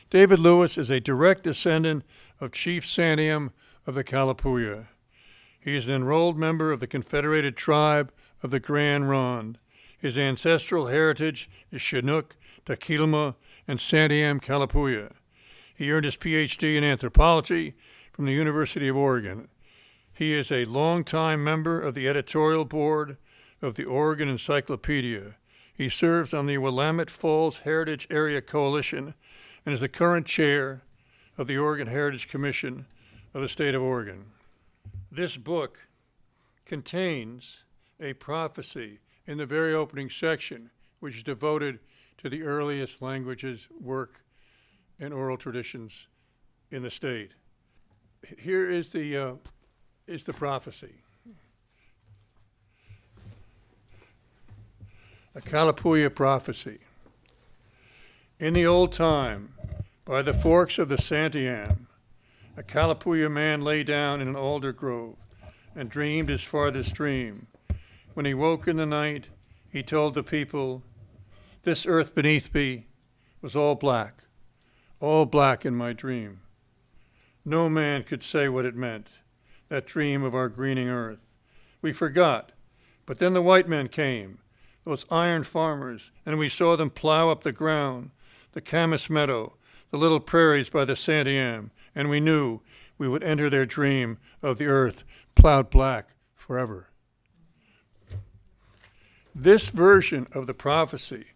David Lewis is a direct descendant of Chief Santiam of the Callapuya. He is an enrolled member of the Confederated Tribe of the Grand Ronde. His ancestral heritage is Chinook, Taquilma, and Santiam Callapuya. He earned his Ph.D. in anthropology from the University of Oregon. He is a longtime member of the editorial board of the Oregon Encyclopedia. He serves on the Willamette Falls Heritage Area Coalition and is the current chair of the Oregon Heritage Commission of the state of Oregon. This book contains a prophecy in the very opening section, which is devoted to the earliest languages, work, and oral traditions in the state. Here is the prophecy. A Kalapuya Prophecy. In the old time, by the forks of the Santiam, a Callapuya man lay down in an alder grove and dreamed his farthest dream. When he woke in the night, he told the people, "This earth beneath me was all black in my dream." No man could say what it meant, that dream of our greening earth. We forgot, but then the white men came, those iron farmers, and we saw them plow up the ground, the Camas Meadow, the little prairies by the Santiam, and we knew we would enter their dream of the earth plowed black forever. This version of the prophecy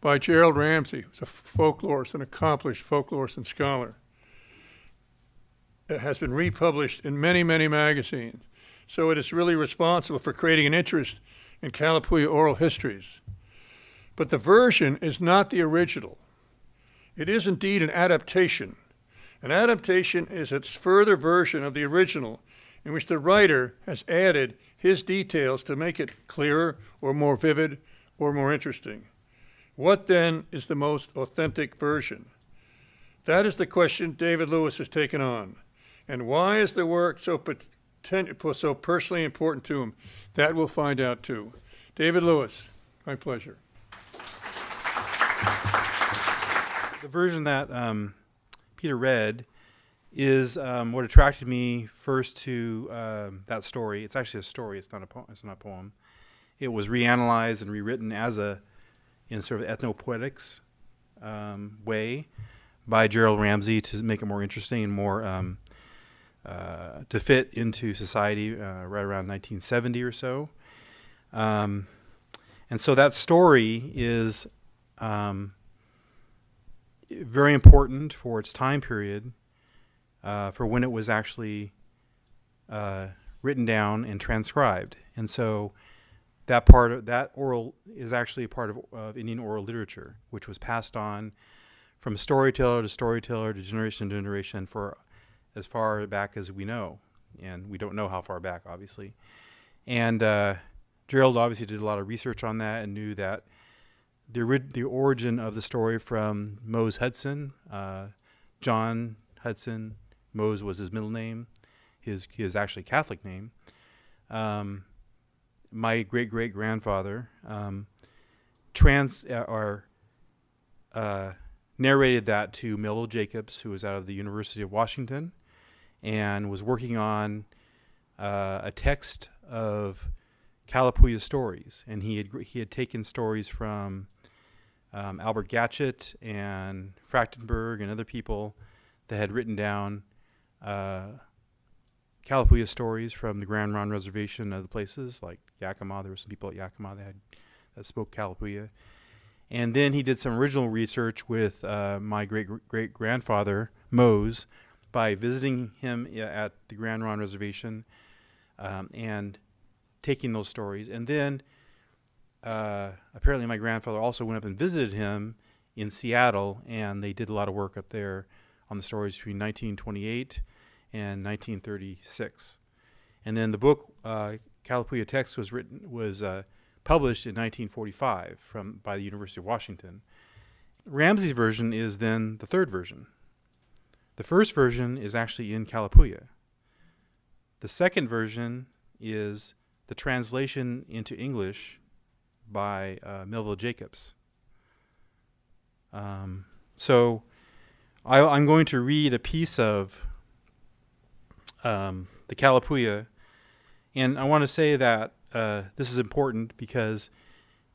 by Gerald Ramsey, who's a folklorist, an accomplished folklorist and scholar, has been republished in many, many magazines. So it is really responsible for creating an interest in Callapuya oral histories. But the version is not the original. It is indeed an adaptation. An adaptation is its further version of the original, in which the writer has added his details to make it clearer or more vivid or more interesting. What then is the most authentic version? That is the question David Lewis has taken on. And why is the work so personally important to him? That we'll find out too. David Lewis, my pleasure. The version that Peter read is what attracted me first to that story. It's actually a story. It's not a poem. It was reanalyzed and rewritten in sort of ethnopoetics way by Gerald Ramsey to make it more interesting and more to fit into society right around 1970 or so. And so that story is very important for its time period, for when it was actually written down and transcribed. And so that oral is actually a part of Indian oral literature, which was passed on from storyteller to storyteller to generation for as far back as we know. And we don't know how far back, obviously. And Gerald obviously did a lot of research on that and knew that the origin of the story from Mose Hudson, John Hudson, Mose was his middle name, his actually Catholic name. My great-great-grandfather narrated that to Melville Jacobs, who was out of the University of Washington, and was working on a text of Callapuya stories. And he had taken stories from Albert Gatchett and Frachtenberg and other people that had written down Callapuya stories from the Grand Ronde Reservation and other places like Yakima. There were some people at Yakima that spoke Callapuya. And then he did some original research with my great-great-grandfather, Mose, by visiting him at the Grand Ronde Reservation and taking those stories. And then apparently my grandfather also went up and visited him in Seattle, and they did a lot of work up there on the stories between 1928 and 1936. And then the book, Callapuya Text, was published in 1945 by the University of Washington. Ramsey's version is then the third version. The first version is actually in Callapuya. The second version is the translation into English by Melville Jacobs. So I'm going to read a piece of the Callapuya, and I want to say that this is important because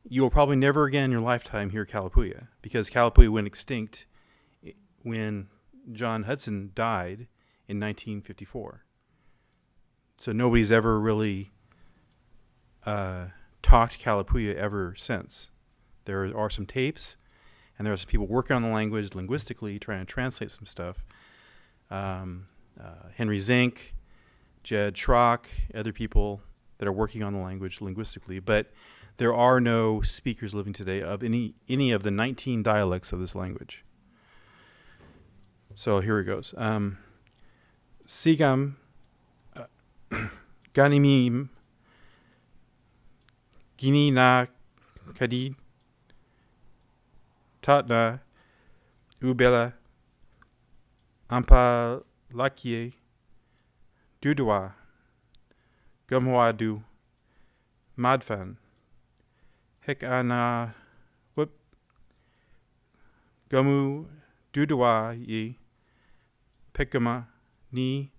you will probably never again in your lifetime hear Callapuya, because Callapuya went extinct when John Hudson died in 1954. So nobody's ever really talked Callapuya ever since. There are some tapes, and there are some people working on the language linguistically, trying to translate some stuff. Henry Zink, Jed Schrock, other people that are working on the language linguistically, but there are no speakers living today of any of the 19 dialects of this language. So here it goes. Sigam ganimim gini na kadid tatna ubela ampa lakie dudwa gumwadu madfan hek ana whoop gumu dudwa ye pekama ni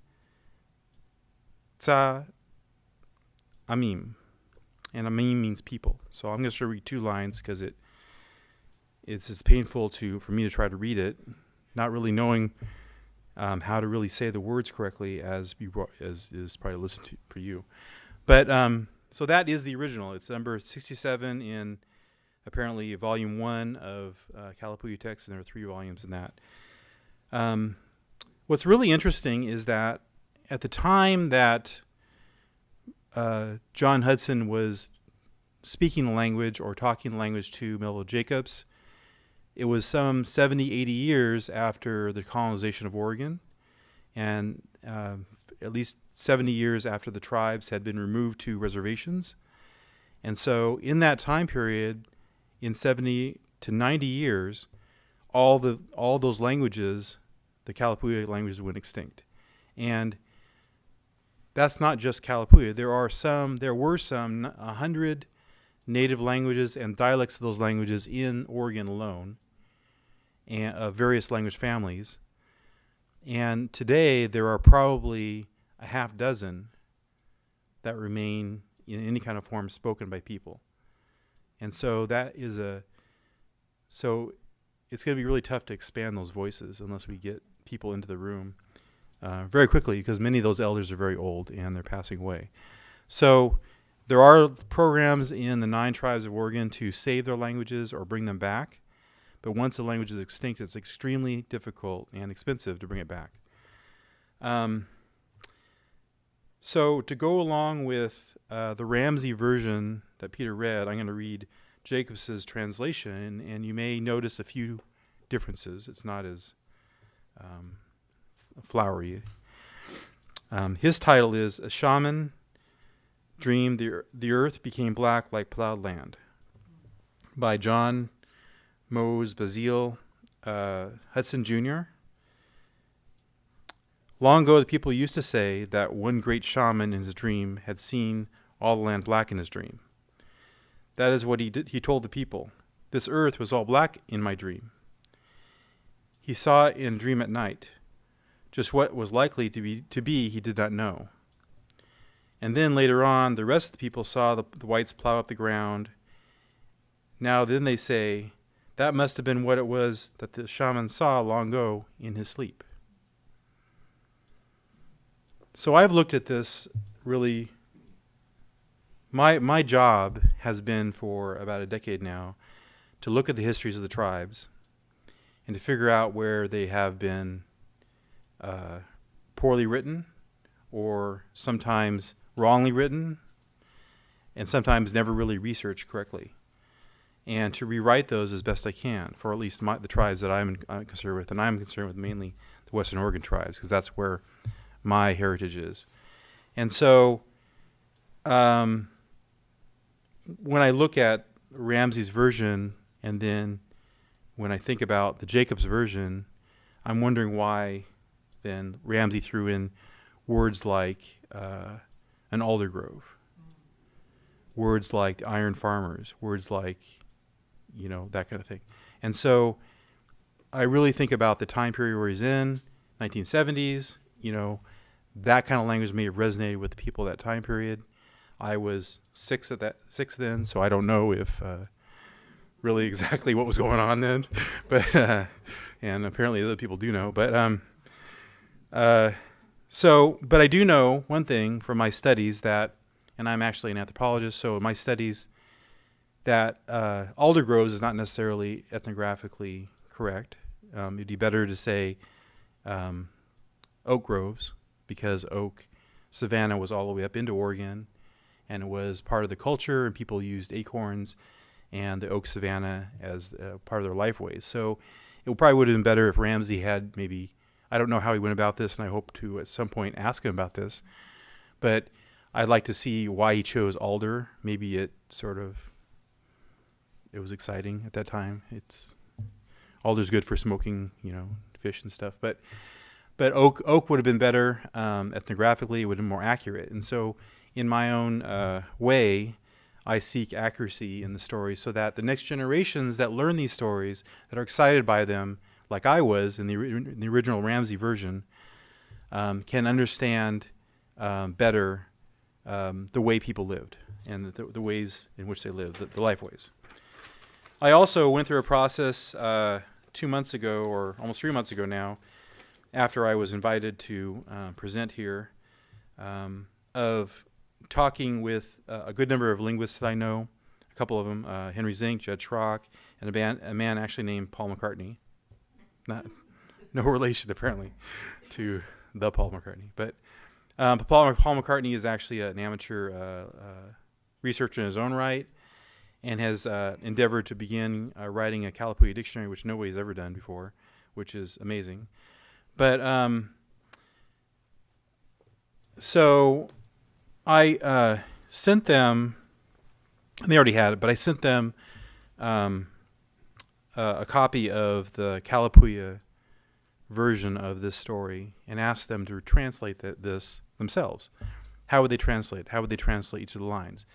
tsa amim. And amim means people. So I'm just going to read 2 lines because it's painful for me to try to read it, not really knowing how to really say the words correctly as is probably listened to for you. But so that is the original. It's number 67 in apparently volume 1 of Callapuya text, and there are 3 volumes in that. What's really interesting is that at the time that John Hudson was speaking the language or talking the language to Melville Jacobs, it was some 70, 80 years after the colonization of Oregon, and at least 70 years after the tribes had been removed to reservations. And so in that time period, in 70 to 90 years, all those languages, the Callapuya languages, went extinct. And that's not just Callapuya. There were some 100 native languages and dialects of those languages in Oregon alone, and of various language families. And today there are probably a half dozen that remain in any kind of form spoken by people. And so so it's going to be really tough to expand those voices unless we get people into the room very quickly, because many of those elders are very old and they're passing away. So there are programs in the 9 tribes of Oregon to save their languages or bring them back. But once the language is extinct, it's extremely difficult and expensive to bring it back. So to go along with the Ramsey version that Peter read, I'm going to read Jacobs's translation, and you may notice a few differences. It's not as flowery. His title is "A Shaman Dreamed the Earth Became Black Like Plowed Land" by John Mose Bazile Hudson Jr. Long ago, the people used to say that one great shaman in his dream had seen all the land black in his dream. That is what he did. He told the people, "This earth was all black in my dream." He saw it in dream at night. Just what was likely to be, he did not know. And then later on, the rest of the people saw the whites plow up the ground. Now then they say, that must have been what it was that the shaman saw long ago in his sleep. So I've looked at this really. My job has been for about a decade now to look at the histories of the tribes and to figure out where they have been poorly written, or sometimes wrongly written, and sometimes never really researched correctly, and to rewrite those as best I can for at least the tribes that I'm concerned with, and I'm concerned with mainly the Western Oregon tribes, because that's where my heritage is. And so when I look at Ramsey's version, and then when I think about the Jacobs version, I'm wondering why then Ramsey threw in words like an alder grove, words like iron farmers, words like, that kind of thing. And so I really think about the time period where he's in, 1970s, that kind of language may have resonated with the people of that time period. I was six then, so I don't know if really exactly what was going on then, but and apparently other people do know. But but I do know one thing from my studies that, and I'm actually an anthropologist, so in my studies that alder groves is not necessarily ethnographically correct. It'd be better to say oak groves, because oak savanna was all the way up into Oregon, and it was part of the culture, and people used acorns and the oak savanna as part of their lifeways. So it probably would have been better if Ramsey had maybe, I don't know how he went about this, and I hope to at some point ask him about this, but I'd like to see why he chose alder. Maybe it was exciting at that time. Alder's good for smoking, fish and stuff, but oak would have been better ethnographically. It would have been more accurate. And so in my own way, I seek accuracy in the stories so that the next generations that learn these stories, that are excited by them, like I was in the original Ramsey version, can understand better the way people lived and the ways in which they lived, the life ways. I also went through a process 2 months ago, or almost 3 months ago now, after I was invited to present here, of talking with a good number of linguists that I know, a couple of them, Henry Zink, Judd Schrock, and a man actually named Paul McCartney. No relation, apparently, to the Paul McCartney. But Paul McCartney is actually an amateur researcher in his own right, and has endeavored to begin writing a Callapuya dictionary, which nobody's ever done before, which is amazing. But so I sent them, and they already had it, but I sent them a copy of the Callapuya version of this story and asked them to translate this themselves. How would they translate? How would they translate each of the lines?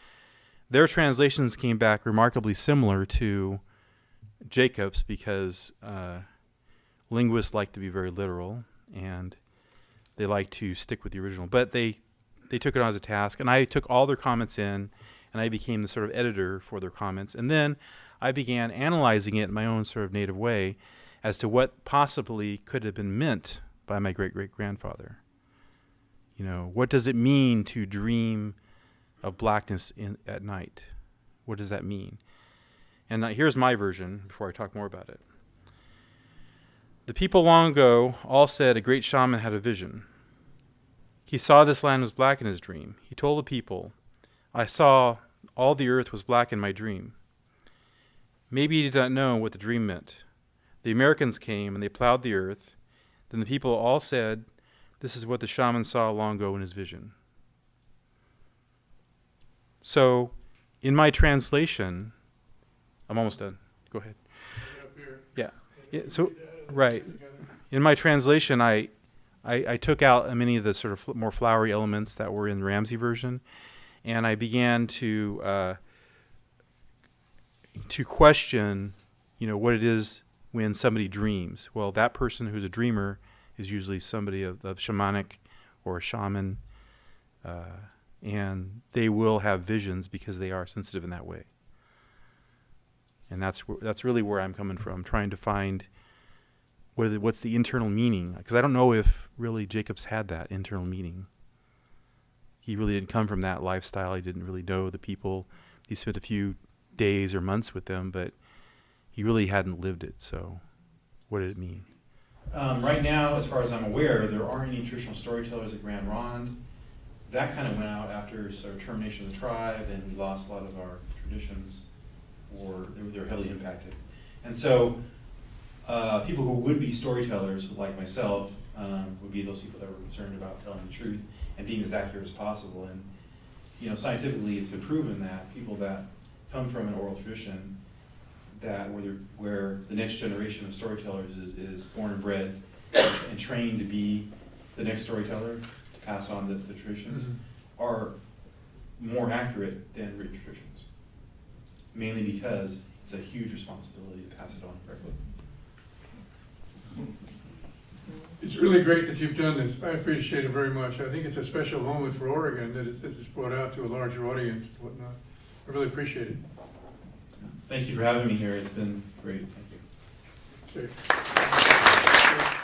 Their translations came back remarkably similar to Jacob's, because linguists like to be very literal, and they like to stick with the original. But they took it on as a task, and I took all their comments in, and I became the sort of editor for their comments. And then I began analyzing it in my own sort of native way as to what possibly could have been meant by my great-great-grandfather. What does it mean to dream of blackness at night? What does that mean? And here's my version before I talk more about it. The people long ago all said a great shaman had a vision. He saw this land was black in his dream. He told the people, I saw all the earth was black in my dream. Maybe he did not know what the dream meant. The Americans came and they plowed the earth. Then the people all said, this is what the shaman saw long ago in his vision. So, in my translation, I'm almost done. Go ahead. Yeah. So, right. In my translation, I took out many of the sort of more flowery elements that were in the Ramsey version, and I began to question, what it is when somebody dreams. Well, that person who's a dreamer is usually somebody of shamanic or a shaman, and they will have visions because they are sensitive in that way. And that's really where I'm coming from, trying to find what's the internal meaning, because I don't know if really Jacobs had that internal meaning. He really didn't come from that lifestyle. He didn't really know the people. He spent a few days or months with them, but he really hadn't lived it. So what did it mean? Right now, as far as I'm aware, there aren't any traditional storytellers at Grand Ronde. That kind of went out after sort of termination of the tribe, and we lost a lot of our traditions, or they were heavily impacted. And so people who would be storytellers, like myself, would be those people that were concerned about telling the truth and being as accurate as possible. And scientifically, it's been proven that people that come from an oral tradition, that where the next generation of storytellers is born and bred and trained to be the next storyteller, to pass on the traditions, are more accurate than written traditions. Mainly because it's a huge responsibility to pass it on correctly. It's really great that you've done this. I appreciate it very much. I think it's a special moment for Oregon that it's brought out to a larger audience and whatnot. I really appreciate it. Thank you for having me here. It's been great. Thank you. Okay.